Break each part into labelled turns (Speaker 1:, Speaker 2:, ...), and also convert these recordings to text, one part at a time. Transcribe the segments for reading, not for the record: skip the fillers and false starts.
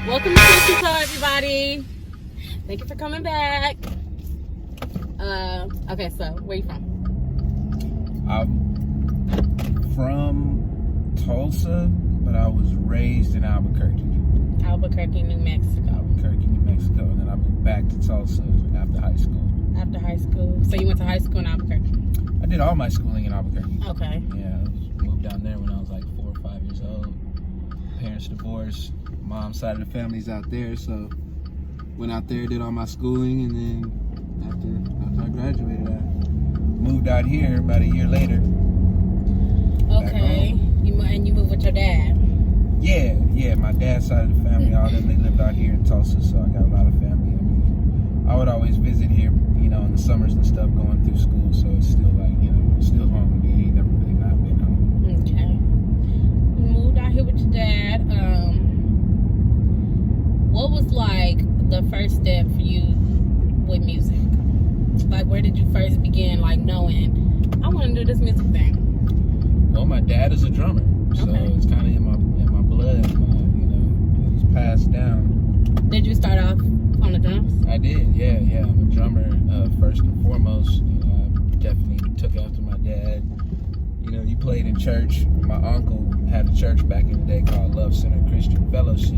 Speaker 1: Welcome to Christy Show, everybody. Thank you for coming back. Okay, so where you from?
Speaker 2: I'm from Tulsa, but I was raised in Albuquerque.
Speaker 1: Albuquerque, New Mexico.
Speaker 2: Albuquerque, New Mexico, and then I moved back to Tulsa after high school.
Speaker 1: After high school. So you went to high school in Albuquerque?
Speaker 2: I did all my schooling in Albuquerque.
Speaker 1: Okay.
Speaker 2: Yeah, I moved down there when I was like 4 or 5 years old. Parents divorced. Mom's side of the family's out there, so went out there, did all my schooling, and then after I graduated, I moved out here about a year later.
Speaker 1: Okay. You moved with your dad?
Speaker 2: Yeah. My dad's side of the family, all them, they lived out here in Tulsa, so I got a lot of family. I mean, I would always visit here, in the summers and stuff, going through school, so it's still like, still home with me. Ain't never really not been home.
Speaker 1: Okay. You moved out here with your dad. What was like the first step for you with music? Like, where did you first begin, like, knowing I want to do this music thing?
Speaker 2: Well, my dad is a drummer, so it's kind of in my blood. It was passed down.
Speaker 1: Did you start off on the drums?
Speaker 2: I did, yeah. I'm a drummer first and foremost. I definitely took after my dad. He played in church. My uncle had a church back in the day called Love Center Christian Fellowship.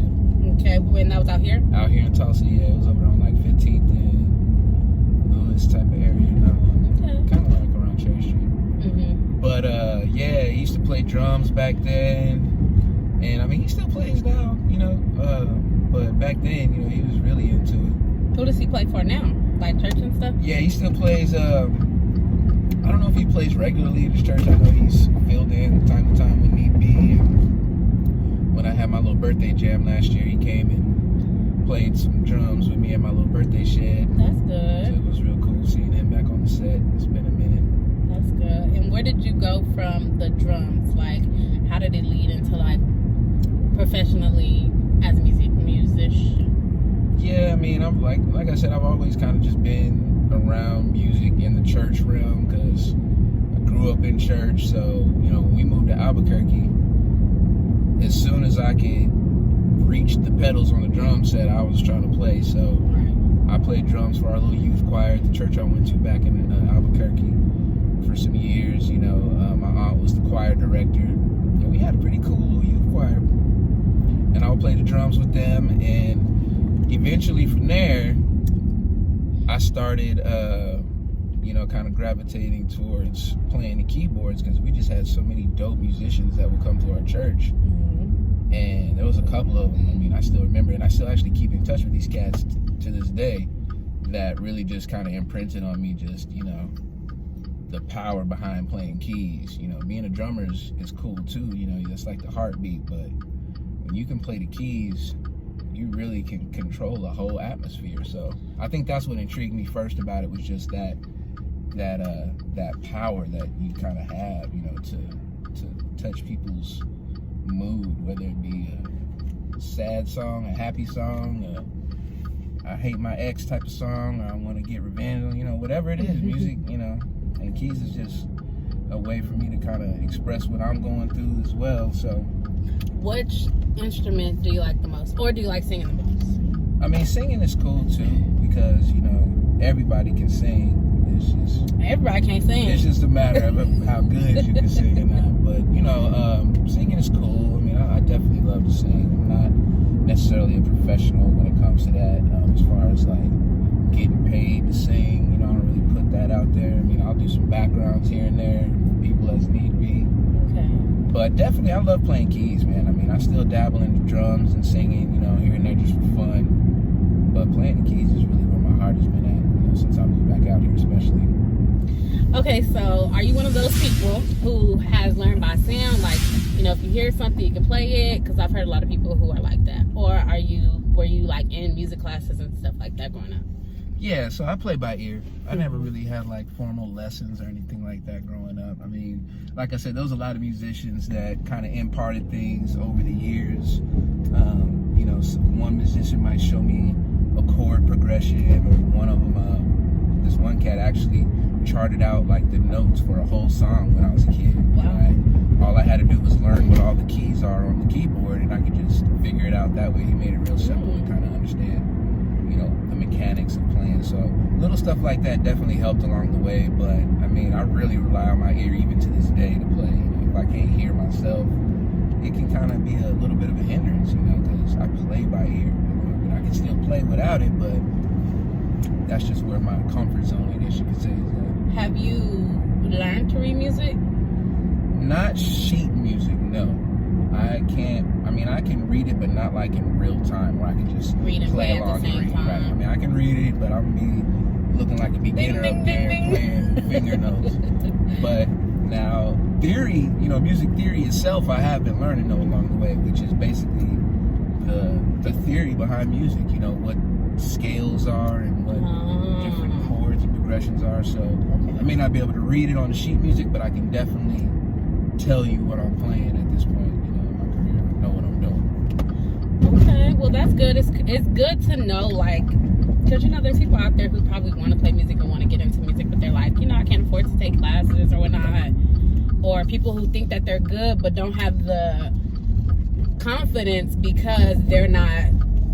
Speaker 1: Okay, when that was out here?
Speaker 2: Out here in Tulsa, yeah. It was over on like 15th and Lewis type of area. Kind of like around Cherry Street.
Speaker 1: Mm-hmm.
Speaker 2: But he used to play drums back then, and I mean he still plays now, but back then, he was really into it.
Speaker 1: Who does he play for now? Like church and stuff?
Speaker 2: Yeah, he still plays. I don't know if he plays regularly at his church. I know he's filled in time to time when need be. And when I had my little birthday jam last year, he came and played some drums with me at my little birthday shed.
Speaker 1: That's good.
Speaker 2: So it was real cool seeing him back on the set. It's been a minute.
Speaker 1: That's good. And where did you go from the drums? Like, how did it lead into like professionally as a musician?
Speaker 2: Yeah, I mean, I'm like I said, I've always kind of just been around music in the church realm because I grew up in church. So when we moved to Albuquerque, as soon as I could reach the pedals on the drum set, I was trying to play. So I played drums for our little youth choir at the church I went to back in Albuquerque for some years. My aunt was the choir director, and we had a pretty cool little youth choir. And I would play the drums with them, and eventually from there, I started, kind of gravitating towards playing the keyboards because we just had so many dope musicians that would come to our church.
Speaker 1: Mm-hmm.
Speaker 2: And there was a couple of them, I mean, I still remember, and I still actually keep in touch with these cats to this day that really just kind of imprinted on me just, the power behind playing keys. Being a drummer is cool too, that's like the heartbeat, but when you can play the keys, you really can control the whole atmosphere. So I think that's what intrigued me first about it, was just that power that you kind of have, to touch people's mood, whether it be a sad song, a happy song, I hate my ex type of song, or I want to get revenge, whatever it is, music, and keys is just a way for me to kind of express what I'm going through as well. So
Speaker 1: which instrument do you like the most, or do you like singing the most?
Speaker 2: I mean, singing is cool too because everybody can sing. It's just
Speaker 1: everybody can't sing.
Speaker 2: It's just a matter of how good you can sing or not. But singing is cool. I mean, I definitely love to sing. I'm not necessarily a professional when it comes to that. As far as like getting paid to sing, I don't really put that out there. I mean, I'll do some backgrounds here and there for people as need be.
Speaker 1: Okay.
Speaker 2: But definitely, I love playing keys, man. I mean, I still dabble in the drums and singing, here and there just for fun. But playing the keys is really where my heart has been at, since I moved back out here, especially.
Speaker 1: Okay, so are you one of those people who has learned by sound? Like, if you hear something, you can play it? Because I've heard a lot of people who are like that. Or were you like in music classes and stuff like that growing up?
Speaker 2: Yeah, so I play by ear. I never really had like formal lessons or anything like that growing up. I mean, like I said, there was a lot of musicians that kind of imparted things over the years. One musician might show me a chord progression, or one of them, this one cat actually charted out like the notes for a whole song when I was a kid.
Speaker 1: Wow.
Speaker 2: Right? all I had to do was learn what all the keys are on the keyboard, and I could just figure it out that way. He made it real simple to kind of understand, you know, the mechanics of playing. So little stuff like that definitely helped along the way. But I mean, I really rely on my ear even to this day to play. You know, if I can't hear myself, it can kind of be a little bit of a hindrance, you know, because I play by ear. You know? I mean, I can still play without it, but that's just where my comfort zone, I guess you could say, is at.
Speaker 1: Have you learned to read music?
Speaker 2: Not sheet music, no. I can't. I mean, I can read it, but not like in real time, where I can just
Speaker 1: read and play at the same time.
Speaker 2: Right. I mean, I can read it, but I'm be looking like a beginner up there playing finger notes. But now, theory, you know, music theory itself, I have been learning though along the way, which is basically the theory behind music. You know, what scales are and what different chords and progressions are. So I may not be able to read it on the sheet music, but I can definitely tell you what I'm playing at this point, you know, in my career. I know what I'm doing.
Speaker 1: Okay, well that's good. It's good to know, like, because you know there's people out there who probably want to play music and want to get into music, but they're like, you know, I can't afford to take classes or whatnot. Or people who think that they're good but don't have the confidence because they're not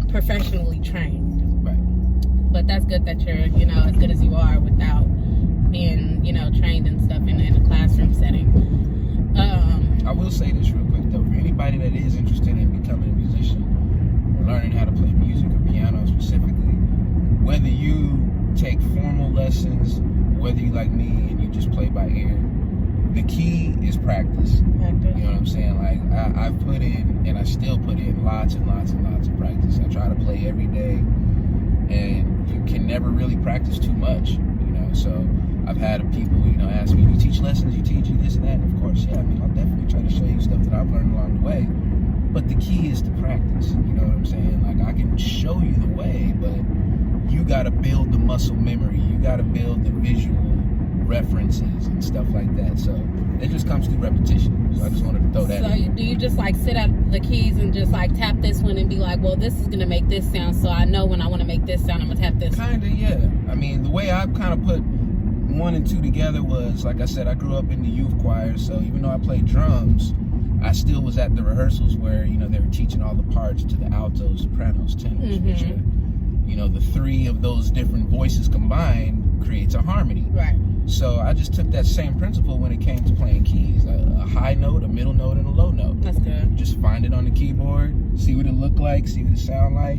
Speaker 1: professionally trained. But that's good that you're, you know, as good as you are without being, you know, trained and stuff in a classroom setting.
Speaker 2: I will say this real quick though, for anybody that is interested in becoming a musician or learning how to play music or piano specifically, whether you take formal lessons, whether you like me and you just play by ear, the key is practice. You know what I'm saying? Like I've put in, and I still put in lots and lots and lots of practice. I try to play every day. And you can never really practice too much, you know. So I've had people, you know, ask me, "You teach lessons? You teach this and that?" And of course, yeah. I mean, I'll definitely try to show you stuff that I've learned along the way. But the key is to practice. You know what I'm saying? Like I can show you the way, but you got to build the muscle memory. You got to build the visual references and stuff like that. So it just comes through repetition. So I just wanted to throw that in.
Speaker 1: So do you just like sit at the keys and just like tap this one and be like, well, this is going to make this sound, so I know when I want to make this sound, I'm going to tap this?
Speaker 2: Kind of, yeah. I mean, the way I kind of put 1 and 2 together was, like I said, I grew up in the youth choir, so even though I played drums, I still was at the rehearsals where, you know, they were teaching all the parts to the altos, sopranos, tenors, which are, you know, the 3 of those different voices combined creates a harmony.
Speaker 1: Right.
Speaker 2: So I just took that same principle when it came to playing keys. A high note, a middle note, and a low note.
Speaker 1: That's good.
Speaker 2: Just find it on the keyboard, see what it looked like, see what it sound like,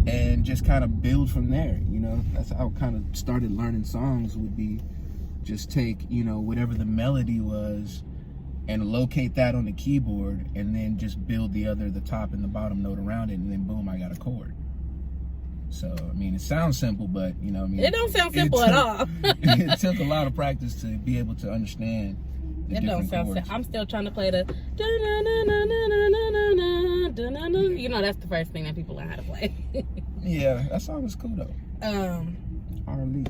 Speaker 2: and just kind of build from there, you know. That's how I kind of started learning songs, would be just take, you know, whatever the melody was and locate that on the keyboard and then just build the top and the bottom note around it, and then boom, I got a chord. So, I mean, it sounds simple, but, you know, I mean...
Speaker 1: It don't sound simple at all.
Speaker 2: It took a lot of practice to be able to understand the
Speaker 1: It don't sound simple. I'm still trying to play the... You know, that's the first thing that people learn how to play.
Speaker 2: Yeah, that song is cool, though. R.Lee.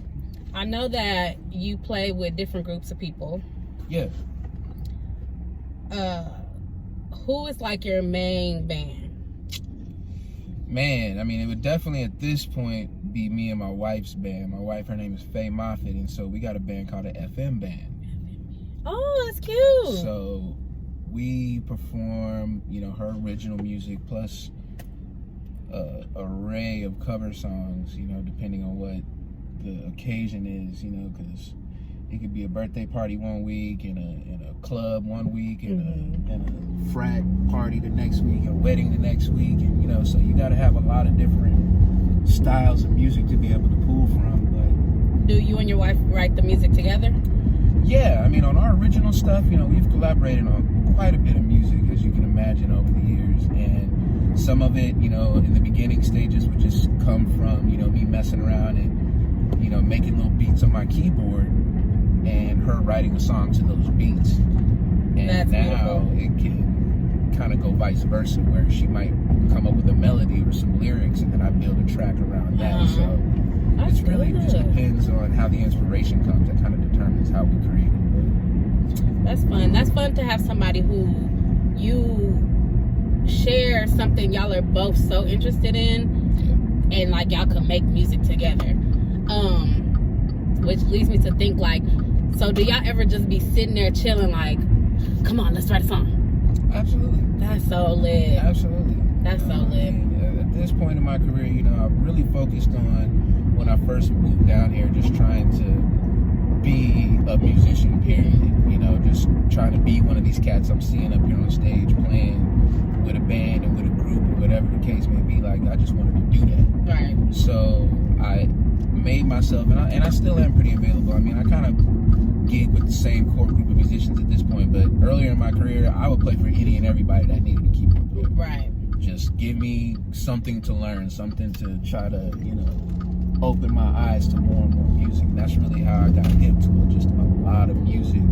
Speaker 1: I know that you play with different groups of people.
Speaker 2: Yeah.
Speaker 1: Who is, like, your main band?
Speaker 2: Man, I mean, it would definitely at this point be me and my wife's band. My wife, her name is Moffett, and so we got a band called the FM Band.
Speaker 1: Oh, that's cute.
Speaker 2: So we perform, you know, her original music plus an array of cover songs, you know, depending on what the occasion is, you know, because it could be a birthday party one week and a club one week and a frat party the next week, a wedding the next week, and you know, so you got to have a lot of different styles of music to be able to pull from. But
Speaker 1: do you and your wife write the music together?
Speaker 2: Yeah, I mean, on our original stuff, you know, we've collaborated on quite a bit of music, as you can imagine, over the years, and some of it, you know, in the beginning stages would just come from, you know, me messing around and, you know, making little beats on my keyboard and her writing a song to those beats. And
Speaker 1: that's
Speaker 2: now
Speaker 1: beautiful.
Speaker 2: It can kind of go vice versa, where she might come up with a melody or some lyrics and then I build a track around that. So
Speaker 1: That's
Speaker 2: it really
Speaker 1: good.
Speaker 2: just depends on how the inspiration comes. That kind of determines how we create it.
Speaker 1: That's fun. That's fun to have somebody who you share something y'all are both so interested in, and like y'all can make music together. Which leads me to think, like, so do y'all ever just be sitting there chilling, like, come on, let's write a song?
Speaker 2: Absolutely.
Speaker 1: That's so lit.
Speaker 2: Absolutely.
Speaker 1: That's so lit.
Speaker 2: I mean, at this point in my career, I'm really focused on when I first moved down here, just trying to be a musician, period. Just trying to be one of these cats I'm seeing up here on stage playing with a band and with a group or whatever the case may be. Like, I just wanted to do that.
Speaker 1: Right.
Speaker 2: So I made myself, and I still am pretty available. I mean, I kind of gig with the same core group of musicians at this point, but earlier in my career, I would play for any and everybody that needed to keep on going.
Speaker 1: Right.
Speaker 2: Just give me something to learn, something to try to, open my eyes to more and more music. And that's really how I got hip to it. Just a lot of music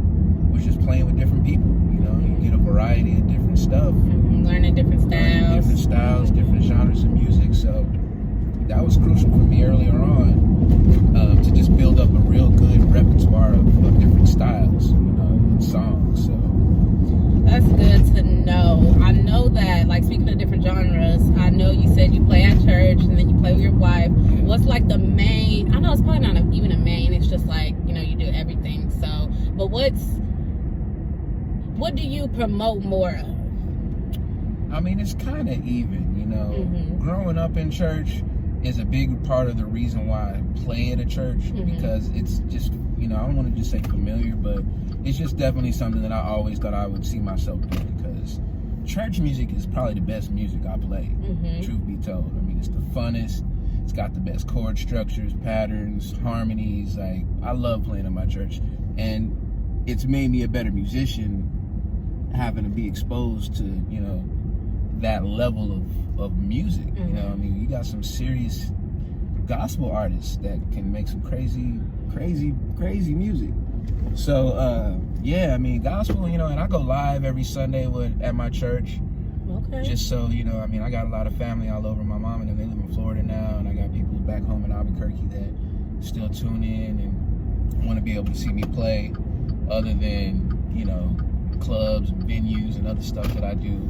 Speaker 2: was just playing with different people. You get a variety of different stuff.
Speaker 1: Learning different styles.
Speaker 2: Different genres of music. So that was crucial for me earlier on, to just build up a real good repertoire of different styles, and songs. So
Speaker 1: that's good to know. I know that, like, speaking of different genres, I know you said you play at church and then you play with your wife. What's like the main? I know it's probably not even a main. It's just like, you do everything. So, but what do you promote more of?
Speaker 2: I mean, it's kind of even. Growing up in church is a big part of the reason why I play at a church, because it's just, I don't want to just say familiar, but it's just definitely something that I always thought I would see myself doing, because church music is probably the best music I play, truth be told. I mean, it's the funnest. It's got the best chord structures, patterns, harmonies. Like, I love playing in my church, and it's made me a better musician having to be exposed to, that level of music. I mean, you got some serious gospel artists that can make some crazy music. So I mean, gospel, and I go live every Sunday at my church.
Speaker 1: Okay.
Speaker 2: Just so I mean, I got a lot of family all over. My mom and them, they live in Florida now, and I got people back home in Albuquerque that still tune in and want to be able to see me play, other than clubs and venues and other stuff that I do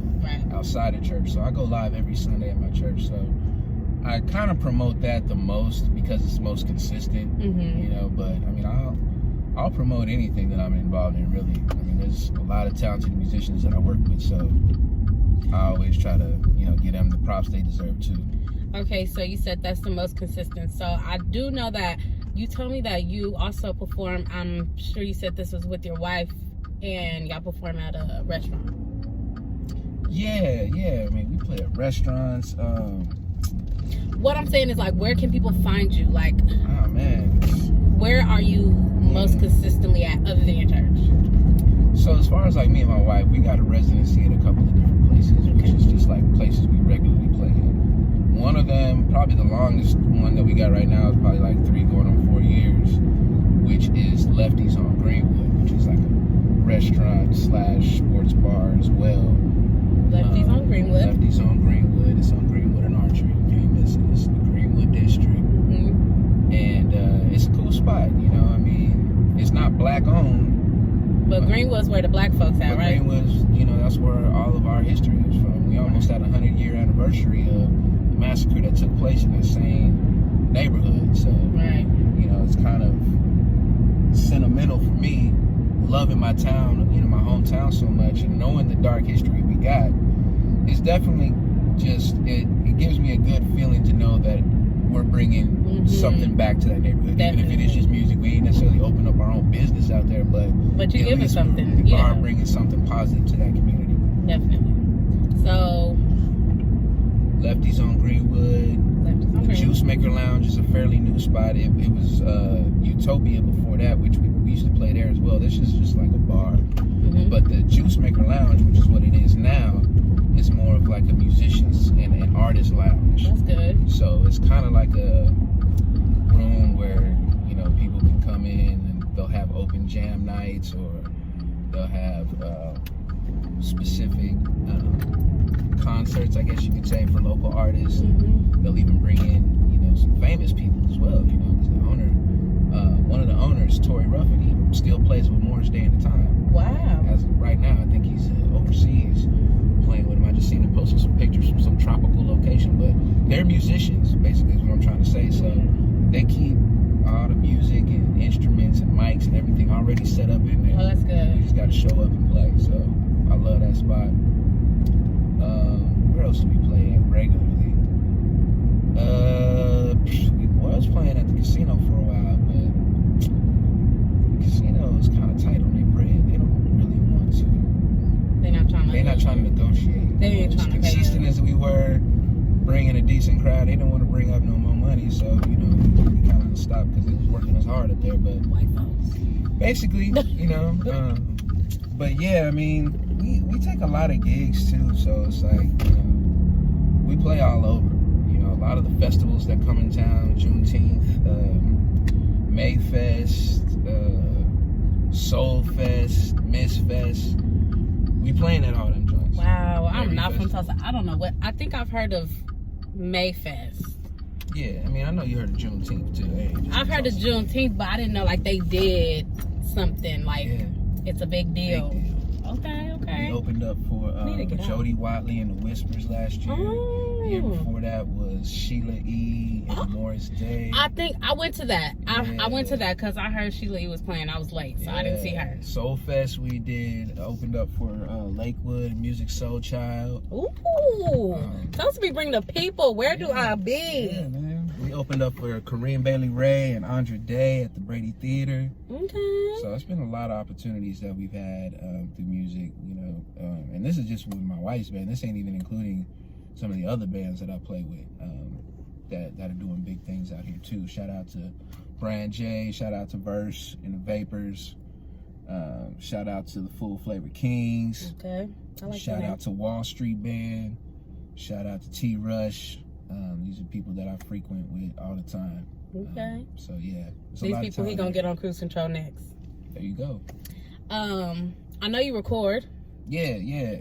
Speaker 2: outside of church. So I go live every Sunday at my church. So I kind of promote that the most because it's most consistent, but I mean, I'll promote anything that I'm involved in, really. I mean, there's a lot of talented musicians that I work with, so I always try to, give them the props they deserve too.
Speaker 1: Okay, so you said that's the most consistent. So I do know that you told me that you also perform, I'm sure you said this was with your wife, and y'all perform at a restaurant.
Speaker 2: Yeah. I mean, we play at restaurants.
Speaker 1: What I'm saying is, like, where can people find you? Like,
Speaker 2: oh man,
Speaker 1: where are you most consistently at, other than your church?
Speaker 2: So as far as like me and my wife, we got a residency at a couple of different places, which is just like places we regularly play in. One of them, probably the longest one that we got right now, is probably like 3 going on 4 years, which is Lefty's on Greenwood, which is like a restaurant / sports bar as well.
Speaker 1: Lefty's on Greenwood.
Speaker 2: Lefty's on Greenwood. It's on Greenwood and Archery. You can't miss it. It's the Greenwood district. And it's a cool spot. I mean, it's not black owned.
Speaker 1: But Greenwood's where the black folks at, right?
Speaker 2: Greenwood's, that's where all of our history is from. We almost had a 100-year anniversary of the massacre that took place in that same neighborhood. So, it's kind of sentimental for me, loving my town, my hometown so much, and knowing the dark history we got. It's definitely just, it gives me a good feeling to know that we're bringing something back to that neighborhood. Definitely. Even if it is just music, we ain't necessarily open up our own business out there, but
Speaker 1: you're giving something.
Speaker 2: We are bringing something positive to that community.
Speaker 1: Definitely. So,
Speaker 2: Lefty's on Greenwood. The Juice Maker Lounge is a fairly new spot. It was Utopia before that, which we used to play there as well. This is just like a bar. But the Juice Maker Lounge, which is what it is now, is more of like a musician's and artist lounge.
Speaker 1: That's good.
Speaker 2: So it's kind of like a room where people can come in and they'll have open jam nights, or they'll have specific concerts, I guess you could say, for local artists. They'll even bring in some famous people as well. Because the owner, one of the owners, Tory Ruffin, he still plays with Morris Day and the Time.
Speaker 1: Wow.
Speaker 2: As of right now, I think he's overseas playing with him. I just seen him posting some pictures from some tropical location, but they're musicians, basically, is what I'm trying to say. So they keep all the music and instruments and mics and everything already set up in there.
Speaker 1: Oh, that's good.
Speaker 2: You just got to show up and play. So I love that spot. Where else do we play at regularly? We was playing at the casino for a while, but the casino is kind of tight on their bread. They don't really want to. They're not trying to negotiate.
Speaker 1: They ain't trying to pay
Speaker 2: consistent as we were, bringing a decent crowd. They don't want to bring up no more money, so we kind of stopped because it was working us hard up there. But
Speaker 1: White folks.
Speaker 2: basically, but yeah, I mean, we take a lot of gigs too, so it's like we play all over. A lot of the festivals that come in town, Juneteenth, Mayfest, Soul Fest, Miss Fest. We playing at all them joints.
Speaker 1: Wow, I'm not from Tulsa. I don't know what. I think I've heard of Mayfest.
Speaker 2: Yeah, I mean, I know you heard of Juneteenth too.
Speaker 1: I've heard of Juneteenth, but I didn't know like they did something like it's a big deal.
Speaker 2: Big deal.
Speaker 1: Okay.
Speaker 2: We opened up for Jody Watley and the Whispers last year. The year before that was Sheila E. and Morris Day.
Speaker 1: I think I went to that. I went to that because I heard Sheila E. was playing. I was late, so I didn't see her.
Speaker 2: Soul Fest we did opened up for Lakewood Music Soul Child.
Speaker 1: Ooh, supposed to be bringing the people. Where do I be?
Speaker 2: Yeah, man. We opened up for Kareem Bailey Ray and Andre Day at the Brady Theater.
Speaker 1: Okay.
Speaker 2: So it's been a lot of opportunities that we've had through music, and this is just with my wife's band. This ain't even including some of the other bands that I play with that are doing big things out here too. Shout out to Brand J, shout out to Verse and the Vapors, shout out to the Full Flavor Kings.
Speaker 1: Okay. I like
Speaker 2: shout out to Wall Street Band, shout out to T Rush. These are people that I frequent with all the time.
Speaker 1: Okay.
Speaker 2: So yeah,
Speaker 1: these people he gonna get on cruise control next.
Speaker 2: There you go.
Speaker 1: I know you record.
Speaker 2: Yeah.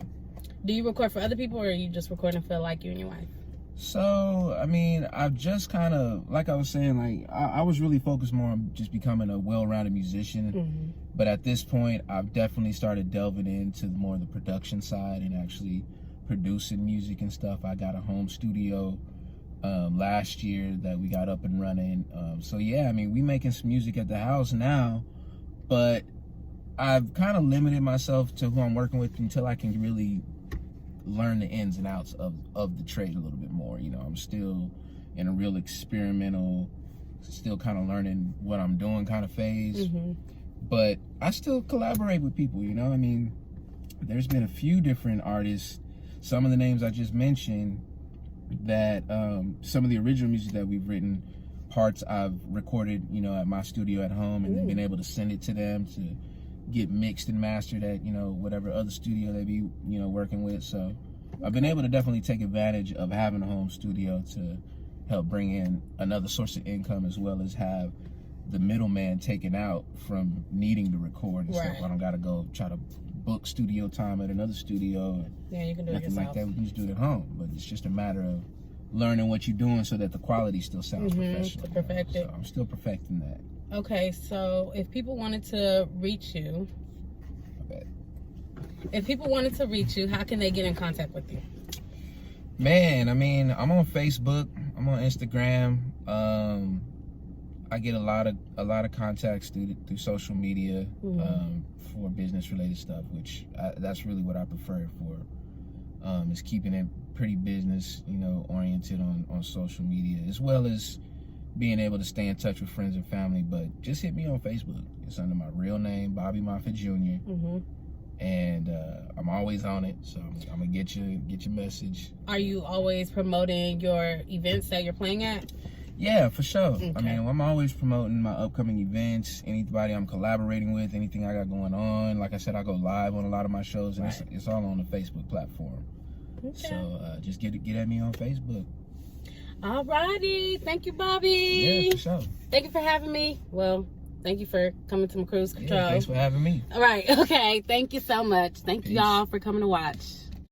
Speaker 1: Do you record for other people, or are you just recording for like you and your wife?
Speaker 2: So, I mean, I've just kind of, like I was saying, like, I was really focused more on just becoming a well-rounded musician.
Speaker 1: Mm-hmm.
Speaker 2: But at this point, I've definitely started delving into more of the production side and actually producing music and stuff. I got a home studio last year that we got up and running. So, yeah, I mean, we making some music at the house now. But I've kind of limited myself to who I'm working with until I can really learn the ins and outs of the trade a little bit more. I'm still in a real experimental, still kind of learning what I'm doing kind of phase.
Speaker 1: Mm-hmm.
Speaker 2: But I still collaborate with people, I mean, there's been a few different artists, some of the names I just mentioned, that some of the original music that we've written, parts I've recorded, at my studio at home, and then been able to send it to them to get mixed and mastered at whatever other studio they be working with. So I've been able to definitely take advantage of having a home studio to help bring in another source of income, as well as have the middleman taken out from needing to record and stuff. I don't gotta go try to book studio time at another studio.
Speaker 1: Yeah, you can do it yourself.
Speaker 2: Like that. We can just do it at home. But it's just a matter of learning what you're doing so that the quality still sounds professional.
Speaker 1: To perfect it.
Speaker 2: So I'm still perfecting that.
Speaker 1: Okay, so if people wanted to reach you, how can they get in contact with you?
Speaker 2: Man, I mean, I'm on Facebook, I'm on Instagram. I get a lot of contacts through social media for business related stuff, which that's really what I prefer it for. Is keeping it pretty business, oriented on social media, as well as being able to stay in touch with friends and family. But just hit me on Facebook. It's under my real name, Bobby Moffett Jr. And I'm always on it, so I'm gonna get your message.
Speaker 1: Are you always promoting your events that you're playing at?
Speaker 2: Yeah, for sure.
Speaker 1: Okay.
Speaker 2: I mean, I'm always promoting my upcoming events, anybody I'm collaborating with, anything I got going on. Like I said, I go live on a lot of my shows, and it's all on the Facebook platform. Okay. So just get at me on Facebook.
Speaker 1: Alrighty, thank you, Bobby.
Speaker 2: Yeah, for sure.
Speaker 1: Thank you for having me. Well, thank you for coming to my cruise control.
Speaker 2: Yeah, thanks for having me.
Speaker 1: All right, okay. Thank you so much. Thank you all for coming to watch.